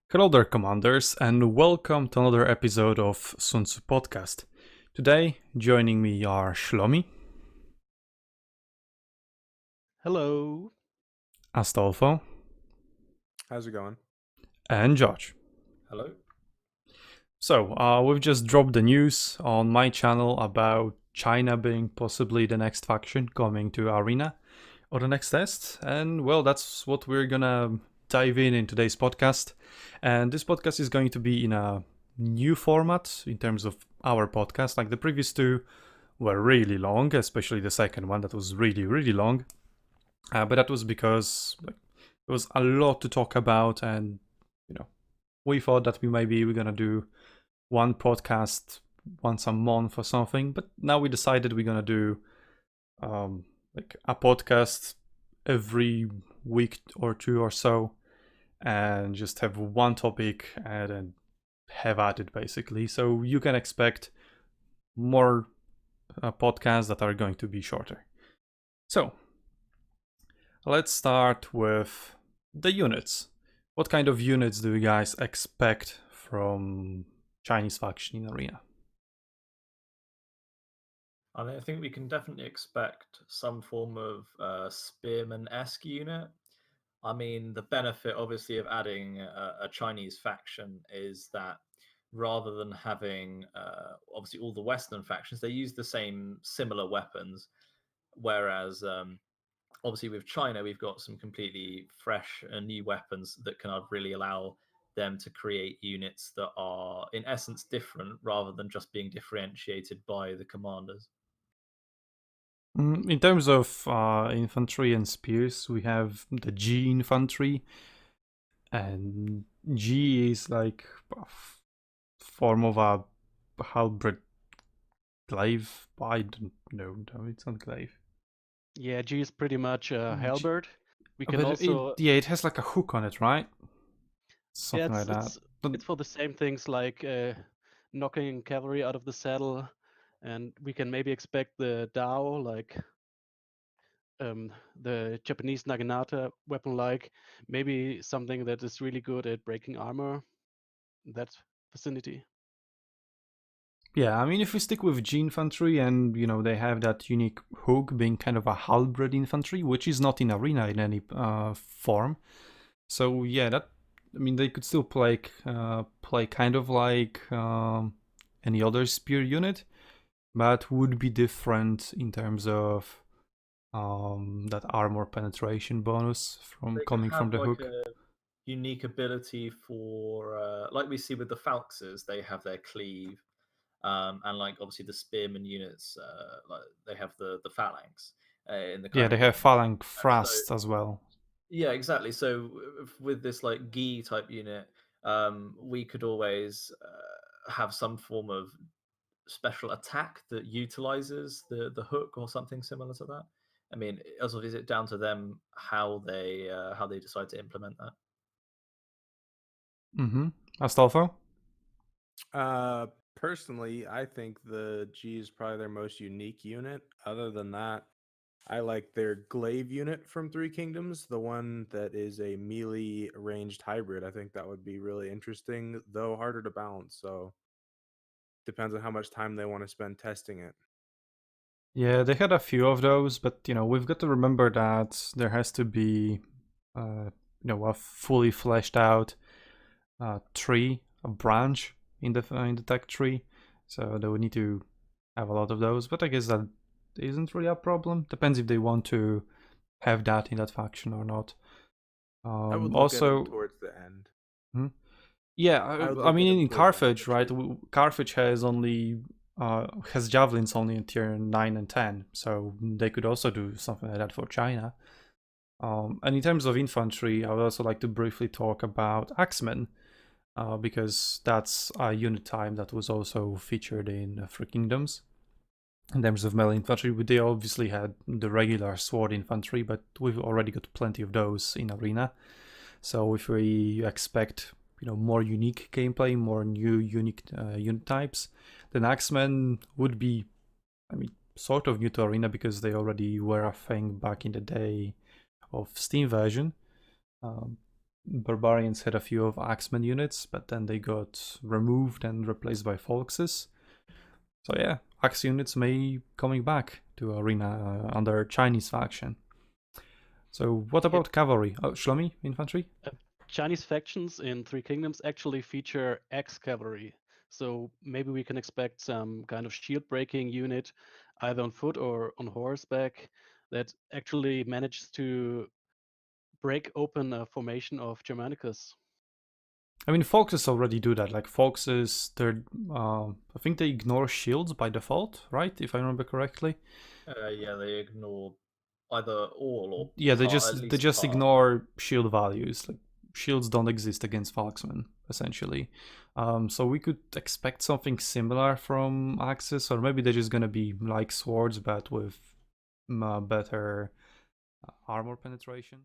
Hello there, commanders, and welcome to another episode of SUNTZU Podcast. Today, joining me are Shlomi, Hello. Astolfo, How's it going? and Josh. Hello? So, we've just dropped the news on my channel about China being possibly the next faction coming to Arena or the next test, and well, that's what we're gonna dive in today's podcast. And this podcast is going to be in a new format in terms of our podcast. Like the previous two were really long, especially the second one that was really long. But that was because there was a lot to talk about, and we thought that we're gonna do one podcast once a month or something. But now we decided we're gonna do like a podcast every week or two or so, and just have one topic and then have at it basically. So you can expect more podcasts that are going to be shorter. So let's start with the units. What kind of units do you guys expect from Chinese faction in Arena? I think we can definitely expect some form of spearman-esque unit. I mean, the benefit, obviously, of adding a Chinese faction is that rather than having, obviously, all the Western factions, they use the same similar weapons. Whereas, obviously, with China, we've got some completely fresh and new weapons that can really allow them to create units that are, in essence, different rather than just being differentiated by the commanders. In terms of infantry and spears, we have the G infantry, and G is like a form of a halberd glaive. I don't know, no, it's not glaive. Yeah, G is pretty much halberd. We can But also it has like a hook on it, right? Something like that. it's for the same things like knocking cavalry out of the saddle, and we can maybe expect the Dao, like the Japanese Naginata weapon, like maybe something that is really good at breaking armor. That vicinity. Yeah, I mean, if we stick with G infantry and, they have that unique hook being kind of a halberd infantry, which is not in arena in any form. So yeah, they could still play kind of like any other spear unit, but would be different in terms of that armor penetration bonus from coming from the hook. A unique ability for, like we see with the Falxes, they have their cleave, and like obviously the spearman units, like they have the phalanx in the Yeah, they have phalanx thrust as well. Yeah, exactly. So with this like gi type unit, we could always have some form of special attack that utilizes the hook or something similar to that. I mean, also, is it down to them how they decide to implement that? Astolfo? Personally, I think the G is probably their most unique unit. Other than that, I like their glaive unit from Three Kingdoms, the one that is a melee ranged hybrid. I think that would be really interesting, though harder to balance. So depends on how much time they want to spend testing it. Yeah, they had a few of those, but we've got to remember that there has to be, a fully fleshed out tree, a branch in the tech tree. So they would need to have a lot of those. But I guess that isn't really a problem. Depends if they want to have that in that faction or not. I would look also at it towards the end. Yeah, I mean in Carthage, right? Tree. Carthage has only has javelins only in tier 9 and 10, so they could also do something like that for China. And in terms of infantry, I would also like to briefly talk about Axemen, because that's a unit type that was also featured in Three Kingdoms. In terms of melee infantry, they obviously had the regular sword infantry, but we've already got plenty of those in Arena. So if we expect more unique gameplay, more new unique unit types, then Axemen would be, sort of new to Arena because they already were a thing back in the day of Steam version. barbarians had a few of Axemen units, but then they got removed and replaced by Foxes. So yeah, Axe units may coming back to Arena under Chinese faction. So what about cavalry? Oh, Shlomi, infantry? Chinese factions in Three Kingdoms actually feature Axe cavalry. So maybe we can expect some kind of shield breaking unit, either on foot or on horseback, that actually manages to break open a formation of Germanicus. I mean, Foxes already do that. Like Foxes, I think they ignore shields by default, right? If I remember correctly. Yeah, they ignore either all or Yeah, they at just least part. ignore shield values. Like shields don't exist against Foxmen, essentially. So we could expect something similar from Axis, or maybe they're just gonna be like swords, but with better armor penetration.